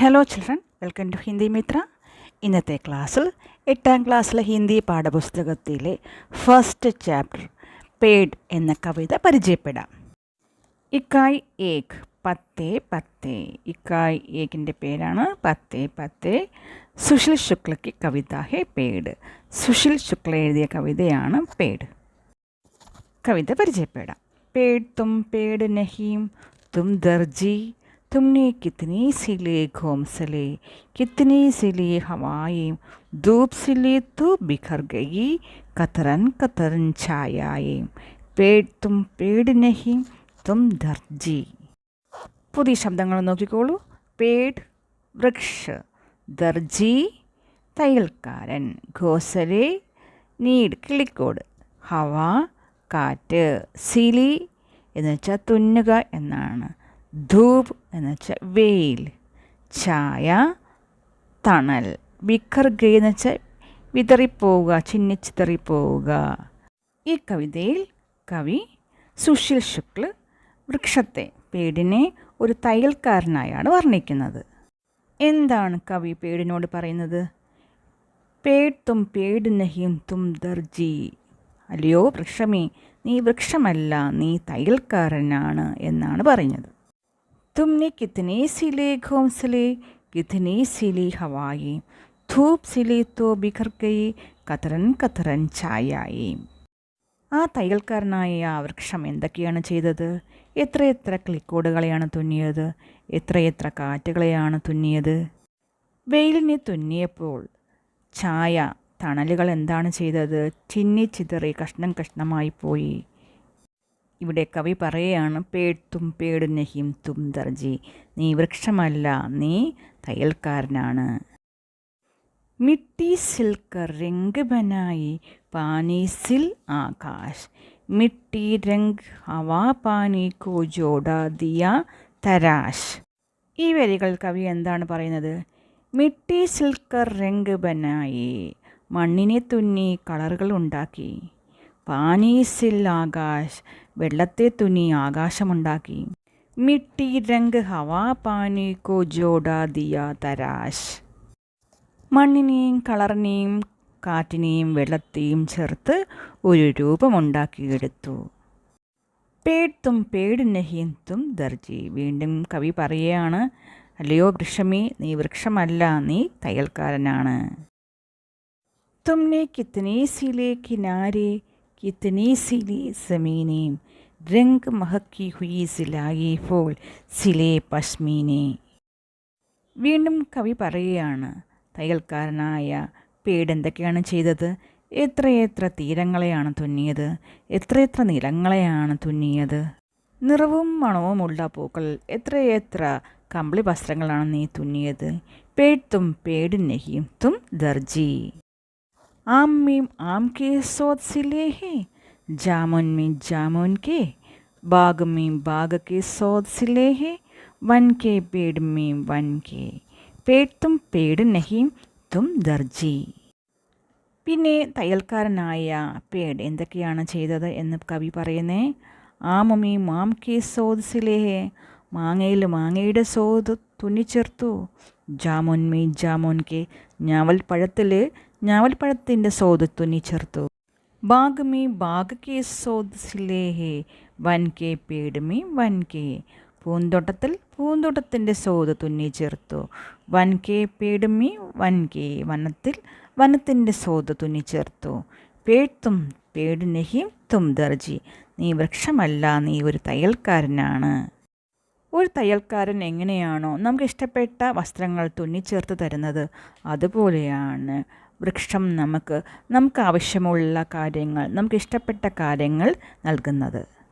Hello children, welcome to Hindi Mitra. ഇന്നത്തെ ക്ലാസ്സിൽ 8ാം ക്ലാസ്സിലെ ഹിന്ദി പാഠപുസ്തകത്തിലെ ഫസ്റ്റ് ചാപ്റ്റർ പേഡ് എന്ന കവിത പരിചയപ്പെടാം. ഇക്കായ് ഏക് പത്തേ പത്തേ. ഇക്കായ് ഏകിൻ്റെ പേരാണ് പത്തേ പത്തേ. സുശീൽ ശുക്ല की കവിത ഹേ പേഡ്. സുശീൽ ശുക്ല എഴുതിയ കവിതയാണ് പേഡ്. കവിത പരിചയപ്പെടാം. പേഡ് തും പേഡ് നഹീം തും ദർജി. तुमने कितनी सिले घोंसले, कितनी सिली हवाएं, धूप सिली तो बिखर गई कतरन कतरन छायाएं. पेड़ तुम पेड़ नहीं तुम दर्जी. പുതിയ ശബ്ദങ്ങൾ നോക്കിക്കോളൂ. പേഡ് വൃക്ഷ, ദർജി തയ്യൽക്കാരൻ, ഘോസലെ നീഡ് കിളിക്കോട്, ഹവ കാറ്റ്, സിലി എന്ന് വെച്ചാൽ തുന്നുക എന്നാണ്, ധൂപ് എന്ന് വെച്ചാൽ വെയിൽ, ഛായ തണൽ, ബിഖർ ഗയ് എന്ന് വെച്ചാൽ വിതറിപ്പോവുക, ചിന്നിച്ചിതറിപ്പോവുക. ഈ കവിതയിൽ കവി സുശീൽ ശുക്ല വൃക്ഷത്തെ, പേടിനെ ഒരു തയ്യൽക്കാരനായാണ് വർണ്ണിക്കുന്നത്. എന്താണ് കവി പേടിനോട് പറയുന്നത്? പേഡ് തും പേഡ് നഹീം തും ദർജി. അല്ലയോ വൃക്ഷമേ, നീ വൃക്ഷമല്ല, നീ തയ്യൽക്കാരനാണ് എന്നാണ് പറയുന്നത്. तुमने कितने सिले घोंसले, कितनी सिली हवाएं, धूप सिली तो बिखर गई कतरन कतरन छायाएं. ആ തയ്യൽക്കാരനായ ആ വൃക്ഷം എന്തൊക്കെയാണ് ചെയ്തത്? എത്രയെത്ര കിളിക്കോടുകളെയാണ് തുന്നിയത്, എത്രയെത്ര കാറ്റുകളെയാണ് തുന്നിയത്. വെയിലിനെ തുന്നിയപ്പോൾ ഛായ തണലുകൾ എന്താണ് ചെയ്തത്? ചിന്നിച്ചിതറി കഷ്ണം കഷ്ണമായി പോയി. ഇവിടെ കവി പറയുകയാണ്, പേഡ് തും പേഡ് നഹീം തും ദർജി. നീ വൃക്ഷമല്ല, നീ തയ്യൽക്കാരനാണ്. മിട്ടി സിൽ കർ രംഗ് ബനായി പാനി സിൽ ആകാശ്. മിട്ടി രംഗ് ഹവാ പാനി കോ ജോഡാ ദിയ തരാശ്. ഈ വരികൾ കവി എന്താണ് പറയുന്നത്? മിട്ടി സിൽ കർ രംഗ് ബനായി, മണ്ണിനെ തുന്നി കളറുകൾ ഉണ്ടാക്കി. പാനി സിൽ ആകാശ്, വെള്ളത്തെ തുന്നി ആകാശമുണ്ടാക്കി. മിട്ടി രംഗ് ഹവാ പാനി കോ ജോഡാ ദിയ തരാശ്. മണ്ണിനെയും കളറിനെയും കാറ്റിനെയും വെള്ളത്തെയും ചേർത്ത് ഒരു രൂപമുണ്ടാക്കിയെടുത്തു. പേഡ് തും പേഡ് നഹീം തും ദർജി. വീണ്ടും കവി പറയുകയാണ്, അല്ലയോ വൃക്ഷമേ, നീ വൃക്ഷമല്ല, നീ തയ്യൽക്കാരനാണ്. തുമ്നെ കിത്തനെ സിലെ കിനാരെ, कितनी सिली ज़मीनें, रंग महकी हुई सिलाई फोल सिले പശ്മീനെ. വീണ്ടും കവി പറയുകയാണ്, തയ്യൽക്കാരനായ പേഡ് എന്തൊക്കെയാണ് ചെയ്തത്? എത്രയെത്ര തീരങ്ങളെയാണ് തുന്നിയത്, എത്രയെത്ര നിലങ്ങളെയാണ് തുന്നിയത്. നിറവും മണവുമുള്ള പൂക്കൾ, എത്രയെത്ര കമ്പിളി വസ്ത്രങ്ങളാണ് നീ തുന്നിയത്. പേഡ് തും പേഡ് നഹീം തും ദർജി. आम में आम के सौद सिले हैं, जामुन में जामुन के, बाग में बाग के सौद सिले हैं, वन के पेड़ में वन के. पेड़ तुम पेड़ नहीं तुम ദർജി. പിന്നെ തയ്യൽക്കാരനായ പേഡ് എന്തൊക്കെയാണ് ചെയ്തത് എന്ന് കവി പറയുന്നേ. ആമമേ മാം കെ സോദ് സിലേഹേ, മാങ്ങയിൽ മാങ്ങയുടെ സോദ് തുന്നിച്ചേർത്തു. ജാമുൻമേ jamun K, ഞാവൽപ്പഴത്തിൽ ഞാവൽപ്പഴത്തിൻ്റെ സോദ് തുന്നിച്ചേർത്തു. Bag may bag K സോദ് സിലേഹേ, വൻ കെ പേഡ് മേ വൻ കെ, പൂന്തോട്ടത്തിൽ പൂന്തോട്ടത്തിൻ്റെ സോദ് തുന്നിച്ചേർത്തു. വൻ കെ പേഡ് മേ വൻ കെ, വനത്തിൽ വനത്തിൻ്റെ സോദ് തുന്നിച്ചേർത്തു. പേഡ് തും പേഡ് നഹീം തും ദർജി. നീ വൃക്ഷമല്ല, നീ ഒരു തയ്യൽക്കാരനാണ്. ഒരു തയ്യൽക്കാരൻ എങ്ങനെയാണോ നമുക്ക് ഇഷ്ടപ്പെട്ട വസ്ത്രങ്ങൾ തുന്നിച്ചേർത്ത് തരുന്നത്, അതുപോലെയാണ് വൃക്ഷം നമുക്ക് ആവശ്യമുള്ള കാര്യങ്ങൾ, നമുക്ക് ഇഷ്ടപ്പെട്ട കാര്യങ്ങൾ നൽകുന്നത്.